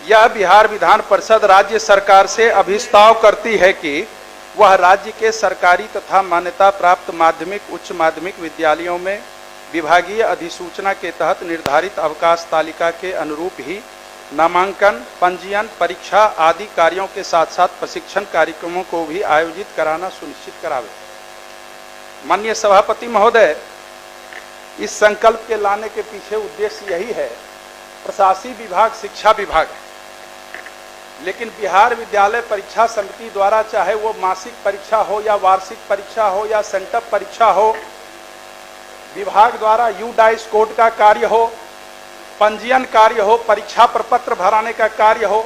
यह बिहार विधान परिषद राज्य सरकार से अभिस्ताव करती है कि वह राज्य के सरकारी तथा मान्यता प्राप्त माध्यमिक उच्च माध्यमिक विद्यालयों में विभागीय अधिसूचना के तहत निर्धारित अवकाश तालिका के अनुरूप ही नामांकन, पंजीयन, परीक्षा आदि कार्यों के साथ साथ प्रशिक्षण कार्यक्रमों को भी आयोजित कराना सुनिश्चित करावे। माननीय सभापति महोदय, इस संकल्प के लाने के पीछे उद्देश्य यही है। प्रशासकीय विभाग शिक्षा विभाग है, लेकिन बिहार विद्यालय परीक्षा समिति द्वारा चाहे वो मासिक परीक्षा हो या वार्षिक परीक्षा हो या सेंटअप परीक्षा हो, विभाग द्वारा यूडाइस कोड का कार्य हो, पंजीयन कार्य हो, परीक्षा प्रपत्र भराने का कार्य हो,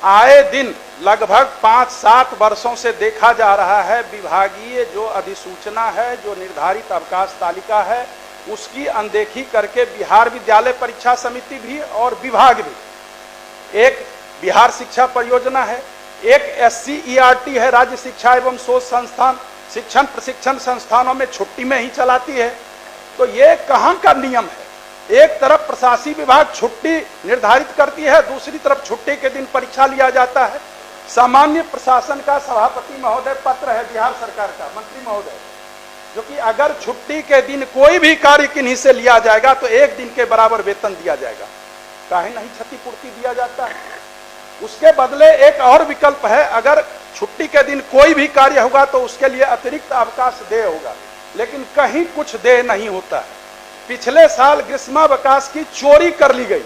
आए दिन लगभग 5-7 वर्षों से देखा जा रहा है विभागीय जो अधिसूचना है, जो निर्धारित अवकाश तालिका है, उसकी अनदेखी करके बिहार विद्यालय परीक्षा समिति भी और विभाग भी, एक बिहार शिक्षा परियोजना है, एक SCERT है, राज्य शिक्षा एवं शोध संस्थान, शिक्षण प्रशिक्षण संस्थानों में छुट्टी में ही चलाती है। तो ये कहाँ का नियम है? एक तरफ प्रशासकीय विभाग छुट्टी निर्धारित करती है, दूसरी तरफ छुट्टी के दिन परीक्षा लिया जाता है। सामान्य प्रशासन का सभापति महोदय पत्र है बिहार सरकार का, मंत्री महोदय, जो कि अगर छुट्टी के दिन कोई भी कार्य किन्हीं से लिया जाएगा तो 1 दिन के बराबर वेतन दिया जाएगा। काहे नहीं क्षतिपूर्ति दिया जाता है? उसके बदले एक और विकल्प है, अगर छुट्टी के दिन कोई भी कार्य होगा तो उसके लिए अतिरिक्त अवकाश देय होगा, लेकिन कहीं कुछ देय नहीं होता है। पिछले साल ग्रीष्मावकाश की चोरी कर ली गई।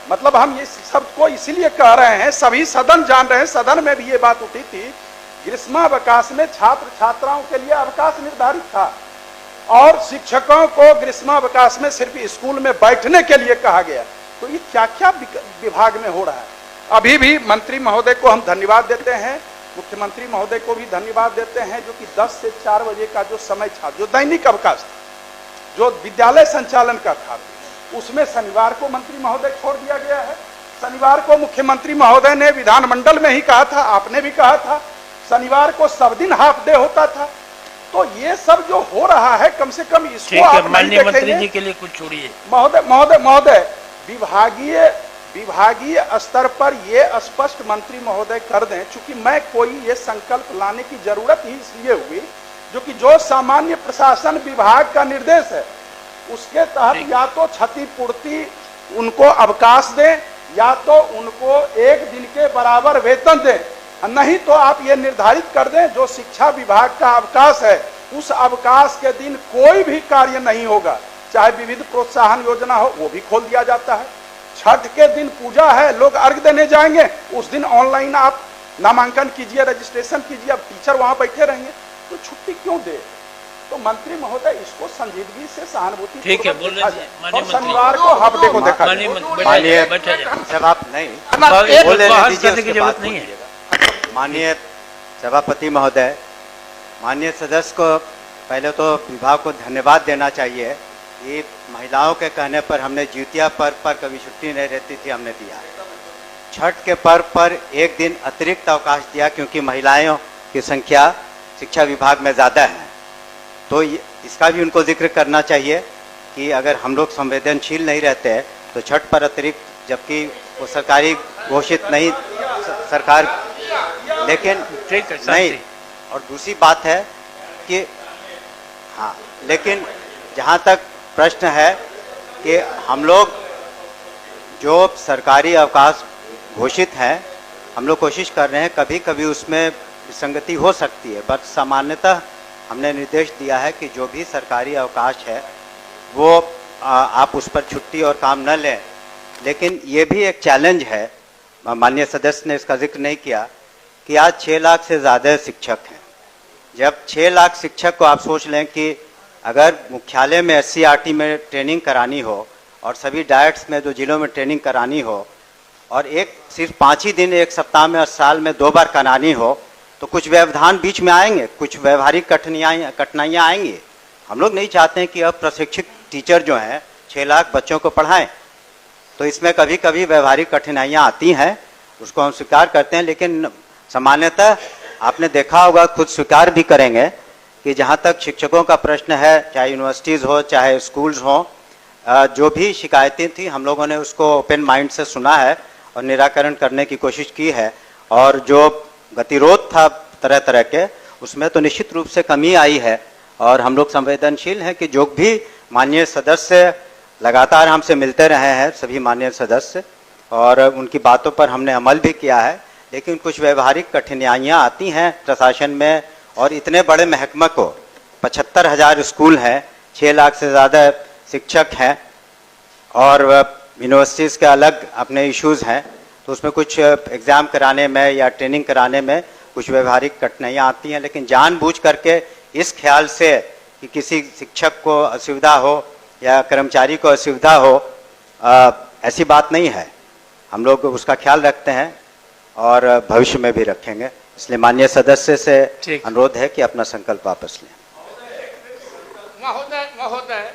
मतलब हम ये सबको इसीलिए कह रहे हैं, सभी सदन जान रहे हैं, सदन में भी ये बात उठी थी, ग्रीष्मावकाश में छात्र छात्राओं के लिए अवकाश निर्धारित था और शिक्षकों को ग्रीष्मावकाश में सिर्फ स्कूल में बैठने के लिए कहा गया। तो ये क्या क्या विभाग में हो रहा है। अभी भी मंत्री महोदय को हम धन्यवाद देते हैं, मुख्यमंत्री महोदय को भी धन्यवाद देते हैं, जो कि 10 से 4 बजे का जो समय था, जो दैनिक अवकाश था, जो विद्यालय संचालन का था, उसमें शनिवार को मंत्री महोदय छोड़ दिया गया है। शनिवार को मुख्यमंत्री महोदय ने विधानमंडल में ही कहा था, आपने भी कहा था, शनिवार को सब दिन हाफ डे होता था। तो ये सब जो हो रहा है, कम से कम इसको आप माननीय मंत्री जी के लिए कुछ छोड़िए। महोदय विभागीय स्तर पर ये स्पष्ट मंत्री महोदय कर दें, चूंकि मैं कोई ये संकल्प लाने की जरूरत ही इसलिए हुई, जो कि जो सामान्य प्रशासन विभाग का निर्देश है उसके तहत या तो क्षतिपूर्ति उनको अवकाश दें या तो उनको 1 दिन के बराबर वेतन दें, नहीं तो आप ये निर्धारित कर दें जो शिक्षा विभाग का अवकाश है उस अवकाश के दिन कोई भी कार्य नहीं होगा, चाहे विविध प्रोत्साहन योजना हो वो भी खोल दिया जाता है। छठ के दिन पूजा है, लोग अर्घ देने जाएंगे, उस दिन ऑनलाइन आप नामांकन कीजिए, रजिस्ट्रेशन कीजिए, अब टीचर वहां बैठे रहेंगे, तो छुट्टी क्यों दे? तो मंत्री महोदय इसको संजीदगी से सहानुभूति ठीक है, बोल और शनिवार को हाफ डे को देखा। जब आप नहीं की जरूरत नहीं है। माननीय सभापति महोदय, माननीय सदस्य को पहले तो विभाग को धन्यवाद देना चाहिए। ये महिलाओं के कहने पर हमने जितिया पर्व पर कभी छुट्टी नहीं रहती थी, हमने दिया। छठ के पर्व पर 1 दिन अतिरिक्त अवकाश दिया क्योंकि महिलाओं की संख्या शिक्षा विभाग में ज़्यादा है। तो इसका भी उनको जिक्र करना चाहिए कि अगर हम लोग संवेदनशील नहीं रहते तो छठ पर अतिरिक्त, जबकि वो सरकारी घोषित नहीं सरकार, लेकिन नहीं। और दूसरी बात है कि हाँ, लेकिन जहाँ तक प्रश्न है कि हम लोग जो सरकारी अवकाश घोषित हैं, हम लोग कोशिश कर रहे हैं, कभी कभी उसमें विसंगति हो सकती है, बट सामान्यतः हमने निर्देश दिया है कि जो भी सरकारी अवकाश है वो आप उस पर छुट्टी और काम न लें। लेकिन ये भी एक चैलेंज है, माननीय सदस्य ने इसका जिक्र नहीं किया, कि आज 6 लाख से ज़्यादा शिक्षक हैं। जब 6 लाख शिक्षक को आप सोच लें कि अगर मुख्यालय में SCERT में ट्रेनिंग करानी हो और सभी डायट्स में जो जिलों में ट्रेनिंग करानी हो और एक सिर्फ 5 ही दिन एक सप्ताह में और साल में 2 बार करानी हो, तो कुछ व्यवधान बीच में आएंगे, कुछ व्यवहारिक कठिनाइयाँ आएंगी। हम लोग नहीं चाहते हैं कि अब प्रशिक्षित टीचर जो हैं 6 लाख बच्चों को पढ़ाएं, तो इसमें कभी कभी व्यवहारिक कठिनाइयाँ आती हैं, उसको हम स्वीकार करते हैं। लेकिन सामान्यतः आपने देखा होगा, खुद स्वीकार भी करेंगे कि जहाँ तक शिक्षकों का प्रश्न है, चाहे यूनिवर्सिटीज़ हो चाहे स्कूल्स हो, जो भी शिकायतें थी हम लोगों ने उसको ओपन माइंड से सुना है और निराकरण करने की कोशिश की है। और जो गतिरोध था तरह तरह के, उसमें तो निश्चित रूप से कमी आई है। और हम लोग संवेदनशील हैं कि जो भी माननीय सदस्य लगातार हमसे मिलते रहे हैं, सभी माननीय सदस्य, और उनकी बातों पर हमने अमल भी किया है। लेकिन कुछ व्यवहारिक कठिनाइयाँ आती हैं प्रशासन में, और इतने बड़े महकमे को 75,000 स्कूल हैं, 6 लाख से ज़्यादा शिक्षक हैं, और यूनिवर्सिटीज़ के अलग अपने इश्यूज़ हैं, तो उसमें कुछ एग्ज़ाम कराने में या ट्रेनिंग कराने में कुछ व्यवहारिक कठिनाइयाँ आती हैं। लेकिन जानबूझ करके इस ख्याल से कि किसी शिक्षक को असुविधा हो या कर्मचारी को असुविधा हो, ऐसी बात नहीं है। हम लोग उसका ख्याल रखते हैं और भविष्य में भी रखेंगे। इसलिए माननीय सदस्य से अनुरोध है कि अपना संकल्प वापस लें। महोदय,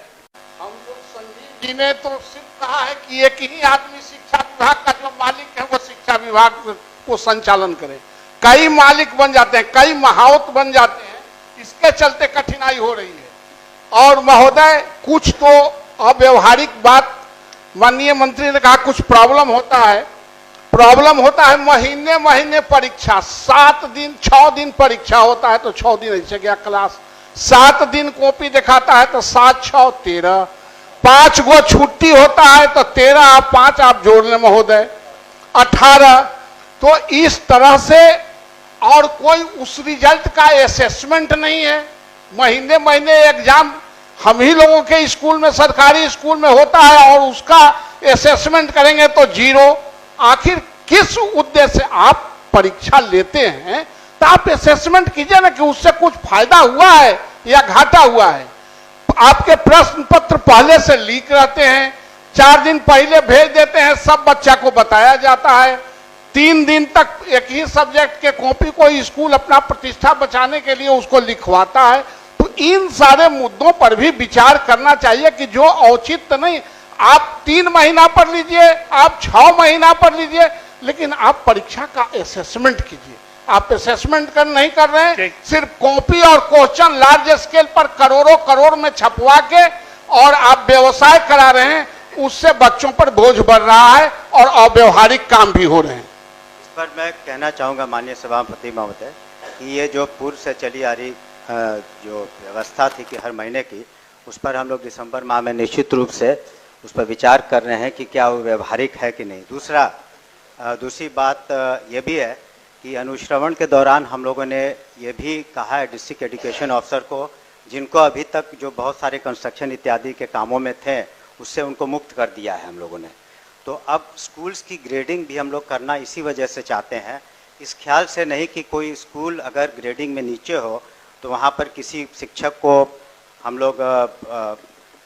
हम लोग संजीव जी ने तो सिर्फ कहा है कि एक ही आदमी शिक्षा विभाग का जो मालिक है वो शिक्षा विभाग को संचालन करे। कई मालिक बन जाते हैं, कई महावत बन जाते हैं, इसके चलते कठिनाई हो रही है। और महोदय, कुछ तो अव्यवहारिक बात माननीय मंत्री ने कहा, कुछ प्रॉब्लम होता है महीने महीने परीक्षा, 7 दिन 6 दिन परीक्षा होता है तो 6 दिन ऐसे गया क्लास, 7 दिन कॉपी दिखाता है तो 7 6 13, 5 गो छुट्टी होता है तो 13 5 आप जोड़ लें महोदय, 18। तो इस तरह से, और कोई उस रिजल्ट का असेसमेंट नहीं है। महीने महीने एग्जाम हम ही लोगों के स्कूल में, सरकारी स्कूल में होता है, और उसका असेसमेंट करेंगे तो 0। आखिर किस उद्देश्य से आप परीक्षा लेते हैं? तो आप असेसमेंट कीजिए ना कि उससे कुछ फायदा हुआ है या घाटा हुआ है। आपके प्रश्न पत्र पहले से लीक रहते हैं, 4 दिन पहले भेज देते हैं, सब बच्चा को बताया जाता है। 3 दिन तक एक ही सब्जेक्ट के कॉपी को स्कूल अपना प्रतिष्ठा बचाने के लिए उसको लिखवाता है। तो इन सारे मुद्दों पर भी विचार करना चाहिए कि जो औचित्य नहीं, आप 3 महीना पढ़ लीजिए, आप 6 महीना पढ़ लीजिए, लेकिन आप परीक्षा का असेसमेंट कीजिए। आप असेसमेंट नहीं कर रहे हैं, सिर्फ कॉपी और क्वेश्चन लार्ज स्केल पर करोड़ों करोड़ में छपवा के और आप व्यवसाय करा रहे हैं, उससे बच्चों पर बोझ बढ़ रहा है और अव्यवहारिक काम भी हो रहे हैं। इस पर मैं कहना चाहूँगा माननीय सभापति महोदय कि ये जो पूर्व से चली आ रही जो व्यवस्था थी कि हर महीने की, उस पर हम लोग दिसंबर माह में निश्चित रूप से उस पर विचार कर रहे हैं कि क्या वो व्यवहारिक है कि नहीं। दूसरी बात ये भी है कि अनुश्रवण के दौरान हम लोगों ने ये भी कहा है डिस्ट्रिक्ट एजुकेशन ऑफिसर को, जिनको अभी तक जो बहुत सारे कंस्ट्रक्शन इत्यादि के कामों में थे, उससे उनको मुक्त कर दिया है हम लोगों ने। तो अब स्कूल्स की ग्रेडिंग भी हम लोग करना इसी वजह से चाहते हैं, इस ख्याल से नहीं कि कोई स्कूल अगर ग्रेडिंग में नीचे हो तो वहाँ पर किसी शिक्षक को हम लोग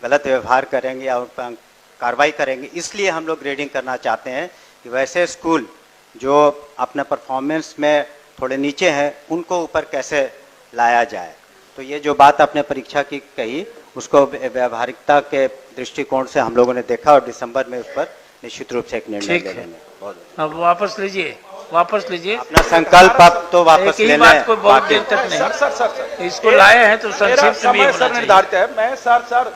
गलत व्यवहार करेंगे या उन पर कार्रवाई करेंगे। इसलिए हम लोग ग्रेडिंग करना चाहते हैं कि वैसे स्कूल जो अपने परफॉर्मेंस में थोड़े नीचे हैं, उनको ऊपर कैसे लाया जाए। तो ये जो बात आपने परीक्षा की कही, उसको व्यवहारिकता के दृष्टिकोण से हम लोगों ने देखा और दिसंबर में उस पर निश्चित रूप से एक निर्णय ले लेंगे। अब वापस लीजिए अपना संकल्प अब तो वापस ले लें। कोई बहुत देर तक नहीं, सर इसको लाए हैं तो संक्षिप्त में समय निर्धारित है। मैं सर